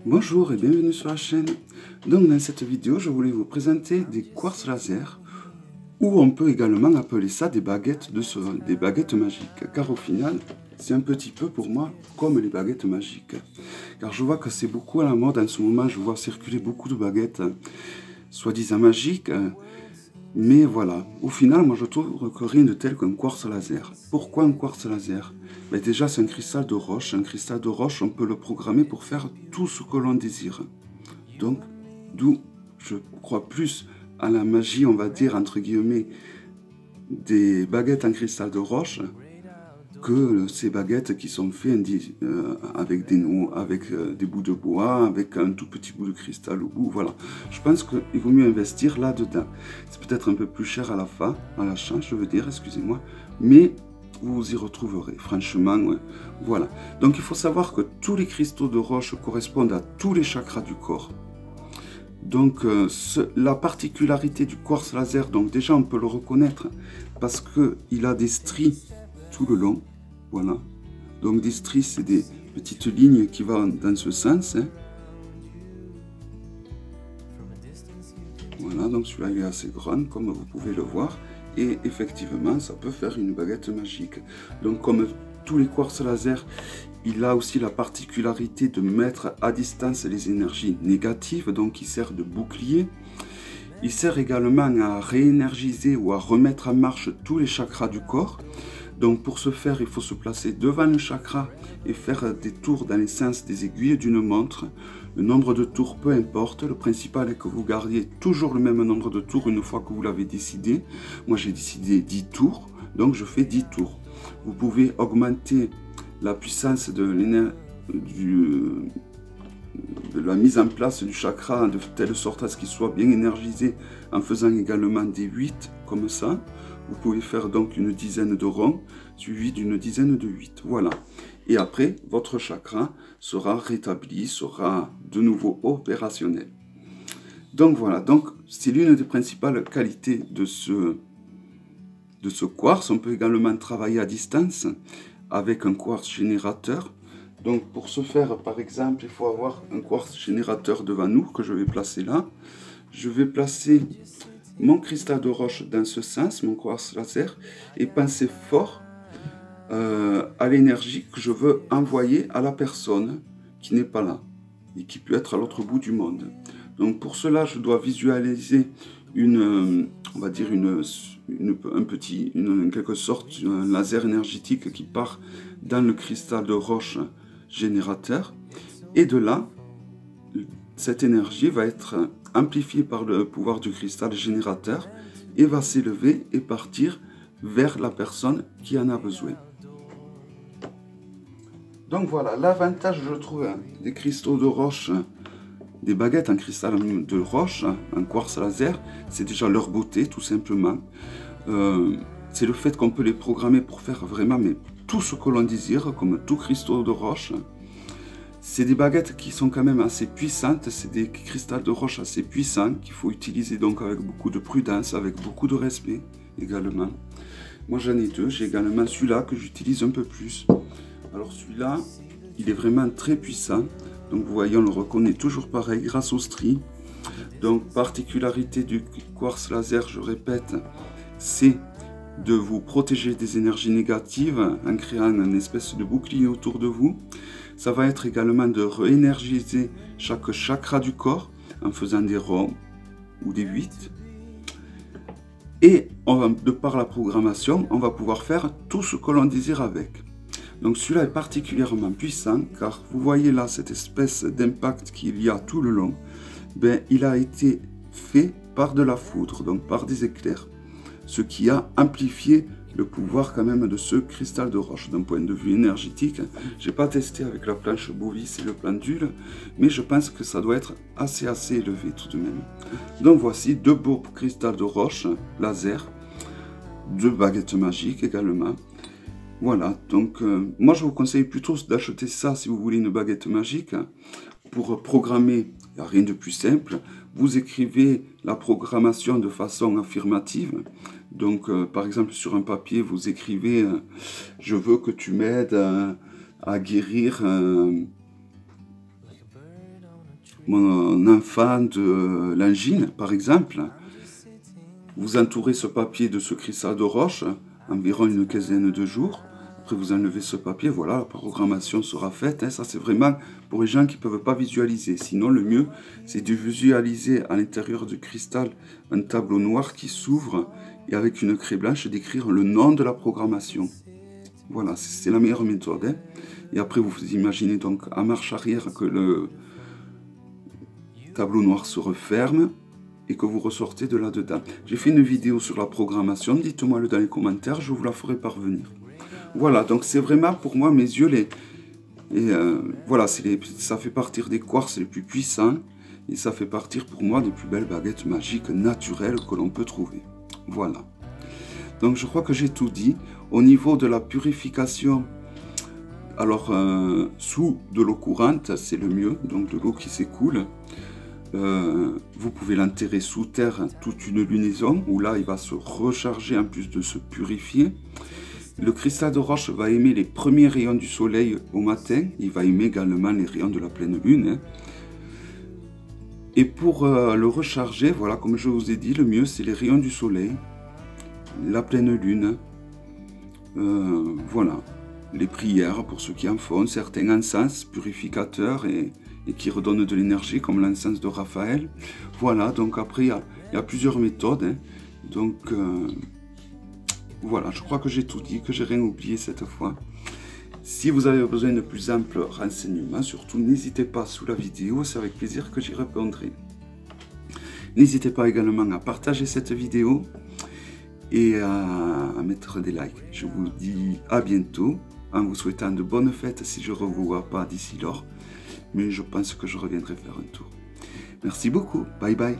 Bonjour et bienvenue sur la chaîne. Donc dans cette vidéo, je voulais vous présenter des quartz laser, ou on peut également appeler ça des baguettes des baguettes magiques, car au final, c'est un petit peu pour moi comme les baguettes magiques. Car je vois que c'est beaucoup à la mode en ce moment, je vois circuler beaucoup de baguettes soi-disant magiques, mais voilà, au final, moi je trouve que rien de tel qu'un quartz laser. Pourquoi un quartz laser? Ben déjà, c'est un cristal de roche. Un cristal de roche, on peut le programmer pour faire tout ce que l'on désire. Donc, d'où je crois plus à la magie, on va dire, entre guillemets, des baguettes en cristal de roche, que ces baguettes qui sont faites avec des noix, avec des bouts de bois, avec un tout petit bout de cristal au bout, voilà. Je pense qu'il vaut mieux investir là-dedans. C'est peut-être un peu plus cher à l'achat, je veux dire, excusez-moi, mais vous y retrouverez, franchement, ouais. Voilà. Donc il faut savoir que tous les cristaux de roche correspondent à tous les chakras du corps. Donc la particularité du quartz laser, donc déjà on peut le reconnaître parce qu'il a des stries tout le long. Voilà. Donc des stries, c'est des petites lignes qui vont dans ce sens. Hein. Voilà, donc celui-là il est assez grand, comme vous pouvez le voir. Et effectivement, ça peut faire une baguette magique. Donc comme tous les quartz laser, il a aussi la particularité de mettre à distance les énergies négatives, donc il sert de bouclier. Il sert également à réénergiser ou à remettre en marche tous les chakras du corps. Donc pour ce faire, il faut se placer devant le chakra et faire des tours dans les sens des aiguilles d'une montre. Le nombre de tours, peu importe. Le principal est que vous gardiez toujours le même nombre de tours une fois que vous l'avez décidé. Moi, j'ai décidé 10 tours, donc je fais 10 tours. Vous pouvez augmenter la puissance de la mise en place du chakra de telle sorte à ce qu'il soit bien énergisé en faisant également des 8 comme ça. Vous pouvez faire donc une dizaine de ronds suivi d'une dizaine de 8. Voilà. Et après, votre chakra sera rétabli, sera de nouveau opérationnel. Donc voilà, donc c'est l'une des principales qualités de ce quartz. On peut également travailler à distance avec un quartz générateur. Donc pour ce faire, par exemple, il faut avoir un quartz générateur devant nous que je vais placer là. Je vais placer mon cristal de roche dans ce sens, mon quartz laser, et penser fort à l'énergie que je veux envoyer à la personne qui n'est pas là et qui peut être à l'autre bout du monde. Donc pour cela, je dois visualiser on va dire en quelque sorte, un laser énergétique qui part dans le cristal de roche générateur. Et de là, cette énergie va être amplifiée par le pouvoir du cristal générateur et va s'élever et partir vers la personne qui en a besoin. Donc voilà, l'avantage, je trouve, des cristaux de roche, des baguettes en cristal de roche, en quartz laser, c'est déjà leur beauté, tout simplement. C'est le fait qu'on peut les programmer pour faire vraiment tout ce que l'on désire, comme tout cristaux de roche. C'est des baguettes qui sont quand même assez puissantes, c'est des cristals de roche assez puissants, qu'il faut utiliser donc avec beaucoup de prudence, avec beaucoup de respect également. Moi j'en ai deux, j'ai également celui-là que j'utilise un peu plus. Alors celui-là, il est vraiment très puissant. Donc vous voyez, on le reconnaît toujours pareil grâce aux stries. Donc particularité du quartz laser, je répète, c'est de vous protéger des énergies négatives en créant une espèce de bouclier autour de vous. Ça va être également de réénergiser chaque chakra du corps en faisant des ronds ou des 8. Et de par la programmation, on va pouvoir faire tout ce que l'on désire avec. Donc celui-là est particulièrement puissant car vous voyez là cette espèce d'impact qu'il y a tout le long. Ben, il a été fait par de la foudre, donc par des éclairs. Ce qui a amplifié le pouvoir quand même de ce cristal de roche d'un point de vue énergétique. Je n'ai pas testé avec la planche Bovis et le pendule, mais je pense que ça doit être assez élevé tout de même. Donc voici deux beaux cristals de roche laser, deux baguettes magiques également. Voilà, donc moi je vous conseille plutôt d'acheter ça si vous voulez une baguette magique. Pour programmer, il n'y a rien de plus simple. Vous écrivez la programmation de façon affirmative. Donc, par exemple, sur un papier, vous écrivez « Je veux que tu m'aides à guérir mon enfant de l'angine, par exemple. Vous entourez ce papier de ce cristal de roche, environ une quinzaine de jours. Après, vous enlevez ce papier, voilà, la programmation sera faite. Hein. Ça, c'est vraiment pour les gens qui ne peuvent pas visualiser. Sinon, le mieux, c'est de visualiser à l'intérieur du cristal un tableau noir qui s'ouvre et avec une craie blanche, d'écrire le nom de la programmation. Voilà, c'est la meilleure méthode. Hein. Et après, vous imaginez donc à marche arrière que le tableau noir se referme et que vous ressortez de là-dedans. J'ai fait une vidéo sur la programmation, dites-moi le dans les commentaires, je vous la ferai parvenir. Voilà, donc c'est vraiment pour moi, mes yeux, voilà, ça fait partir des quartz les plus puissants et ça fait partir pour moi des plus belles baguettes magiques naturelles que l'on peut trouver. Voilà. Donc je crois que j'ai tout dit. Au niveau de la purification, alors sous de l'eau courante, c'est le mieux, donc de l'eau qui s'écoule. Vous pouvez l'enterrer sous terre toute une lunaison, où là il va se recharger en plus de se purifier. Le cristal de roche va aimer les premiers rayons du soleil au matin, il va aimer également les rayons de la pleine lune. Hein. Et pour le recharger, voilà, comme je vous ai dit, le mieux c'est les rayons du soleil, la pleine lune, voilà, les prières pour ceux qui en font, certains encens purificateurs et qui redonnent de l'énergie, comme l'encens de Raphaël. Voilà, donc après, il y a plusieurs méthodes. Hein. Donc, voilà, je crois que j'ai tout dit, que j'ai rien oublié cette fois. Si vous avez besoin de plus amples renseignements, surtout, n'hésitez pas sous la vidéo, c'est avec plaisir que j'y répondrai. N'hésitez pas également à partager cette vidéo et à mettre des likes. Je vous dis à bientôt, en vous souhaitant de bonnes fêtes si je ne vous vois pas d'ici lors. Mais je pense que je reviendrai faire un tour. Merci beaucoup. Bye bye.